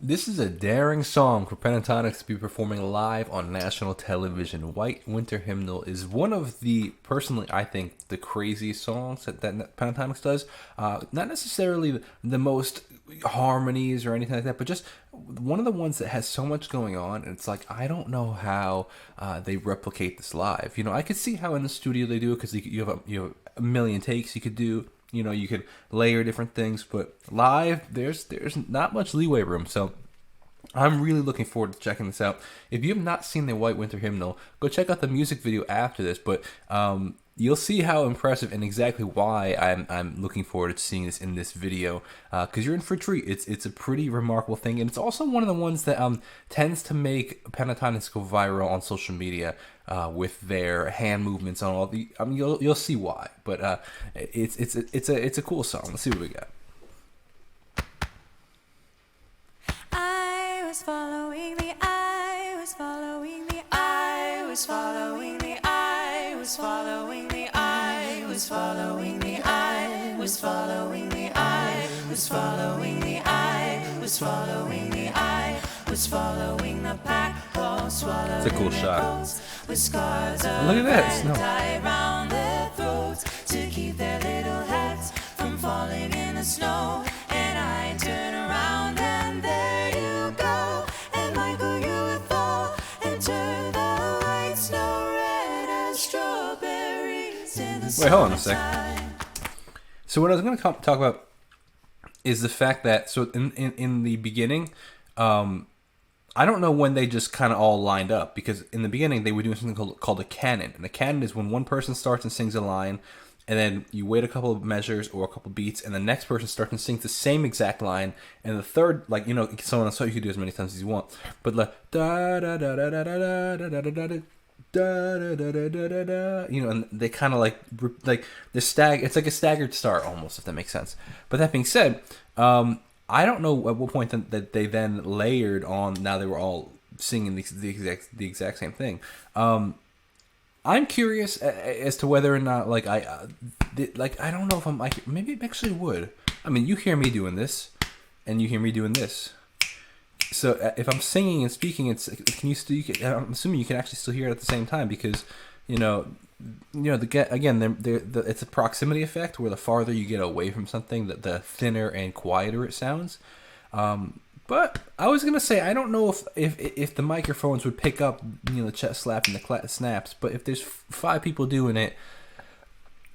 This is a daring song for Pentatonix to be performing live on national television. White Winter Hymnal is one of the, personally, I think, the craziest songs that Pentatonix does. Not necessarily the most harmonies or anything like that, but just one of the ones that has so much going on. And it's like, I don't know how they replicate this live. You know, I could see how in the studio they do it because you have a million takes you could do. You know, you could layer different things, but live, there's not much leeway room. So I'm really looking forward to checking this out. If you have not seen the White Winter Hymnal, go check out the music video after this. But you'll see how impressive and exactly why I'm looking forward to seeing this in this video. Because you're in for a treat. It's a pretty remarkable thing, and it's also one of the ones that tends to make Pentatonix go viral on social media. With their hand movements on all the, I mean, you'll see why, but it's a cool song. Let's see what we got. I was following the I was following the I was following the I was following the I was following the I was following the I was following the I was following the I was following the pack. It's a cool shot. With scars look at that, snow. tied around their throats to keep their little heads from falling in the snow. And I turn around and there you go. And Michael, you would fall and turn the white snow red as strawberries in the Wait, hold on a sec. summertime. So what I was going to talk about is the fact that, so in the beginning, I don't know when they just kind of all lined up, because in the beginning they were doing something called a canon. And a canon is when one person starts and sings a line, and then you wait a couple of measures or a couple of beats, and the next person starts and sings the same exact line, and the third, like, you know, so on and so, you can do as many times as you want. But like da da da da da da da da da da da da da da da da, you know, and they kind of like the it's like a staggered start almost, if that makes sense. But that being said, I don't know at what point that they then layered on. Now they were all singing the exact same thing. I'm curious as to whether or not I don't know if I'm like, maybe it actually would. I mean, you hear me doing this, and you hear me doing this. So if I'm singing and speaking, I'm assuming you can actually still hear it at the same time, because it's a proximity effect where the farther you get away from something, the thinner and quieter it sounds. But I was gonna say, I don't know if the microphones would pick up, the chest slap and the snaps. But if there's 5 people doing it,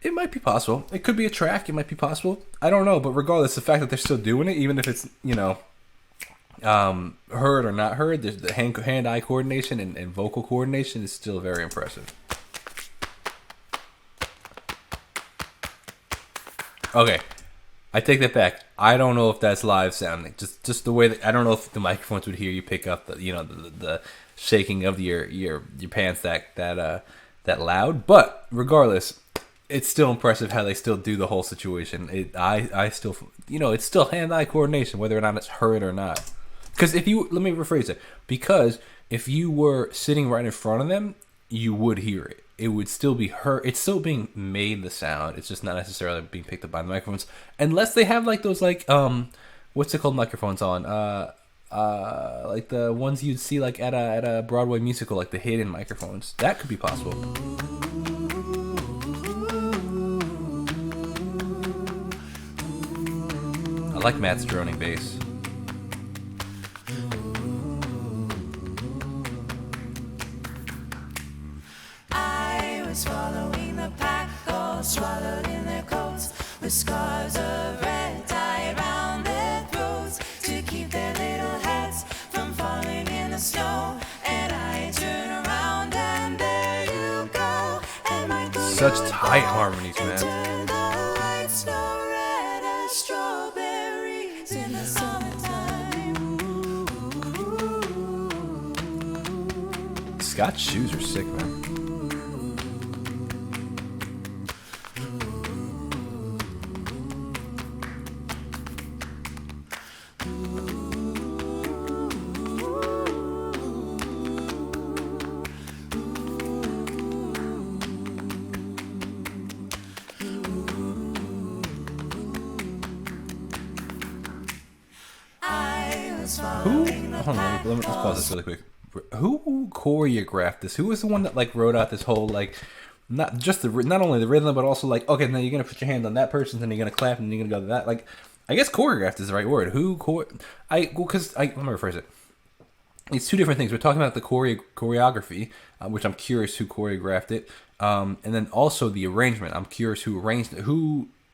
it might be possible. It could be a track. It might be possible. I don't know. But regardless, the fact that they're still doing it, even if it's heard or not heard, there's the hand-eye coordination and vocal coordination is still very impressive. Okay, I take that back. I don't know if that's live sounding. Just the way that, I don't know if the microphones would hear you pick up the shaking of your pants that loud. But regardless, it's still impressive how they still do the whole situation. I still, it's still hand-eye coordination, whether or not it's heard or not. Because let me rephrase it. Because if you were sitting right in front of them, you would hear it. It would still be heard. It's still being made the sound. It's just not necessarily being picked up by the microphones, unless they have like those what's it called, microphones on like the ones you'd see like at a Broadway musical, like the hidden microphones. That could be possible. I like Matt's droning bass. Following the pack, all swallowed in their coats, with scarves of red tied around their throats to keep their little heads from falling in the snow. And I turn around and there you go. And Michael, such tight harmonies, man. turn the white snow red as strawberries in the summertime. Scott's shoes are sick, man. Who? Hold on, let's pause this really quick. Who choreographed this? Who was the one that like wrote out this whole like, not only the rhythm but also like, okay, now you're gonna put your hand on that person, then you're gonna clap, and then you're gonna go to that. Like, I guess choreographed is the right word. Let me rephrase it. It's two different things. We're talking about the choreography, which I'm curious who choreographed it, and then also the arrangement. I'm curious who arranged it.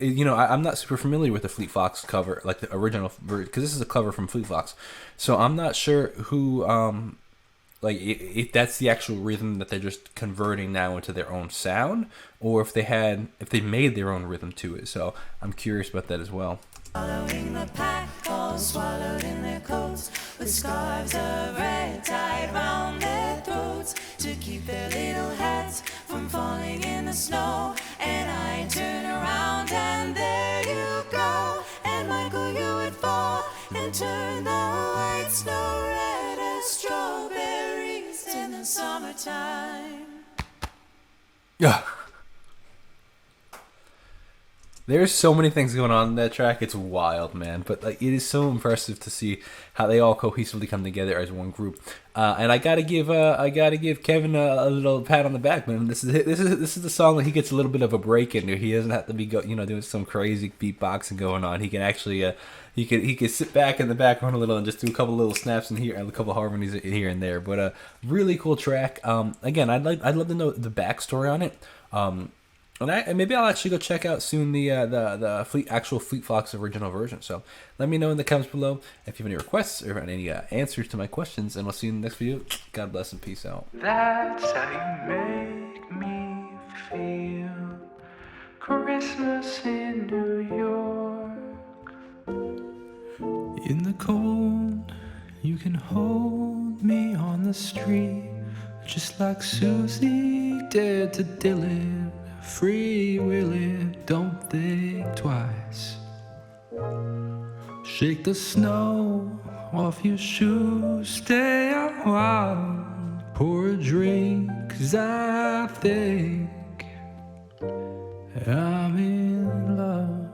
I'm not super familiar with the Fleet Fox cover, like the original version, because this is a cover from Fleet Fox. So I'm not sure who, if that's the actual rhythm that they're just converting now into their own sound, or if they made their own rhythm to it. So I'm curious about that as well. Following the pack, all swallowed in their coats, with scarves of red tied round their throats, to keep their little hats from falling in the snow. And I turn around and there you go, and Michael, you would fall and turn the white snow red as strawberries in the summertime. Yeah. There's so many things going on in that track. It's wild, man. But like, it is so impressive to see how they all cohesively come together as one group. And I gotta give Kevin a little pat on the back, man. This is the song that he gets a little bit of a break into. He doesn't have to be doing some crazy beatboxing going on. He can actually he could sit back in the background a little and just do a couple little snaps in here and a couple harmonies in here and there. But really cool track. Again, I'd love to know the backstory on it. And maybe I'll actually go check out soon the actual Fleet Fox original version. So let me know in the comments below if you have any requests or any answers to my questions, and I'll see you in the next video. God bless and peace out. That's how you make me feel. Christmas in New York. In the cold, you can hold me on the street, just like Susie dared to Dylan. Free will it, don't think twice. Shake the snow off your shoes, stay a while, pour a drink, 'cause I think I'm in love.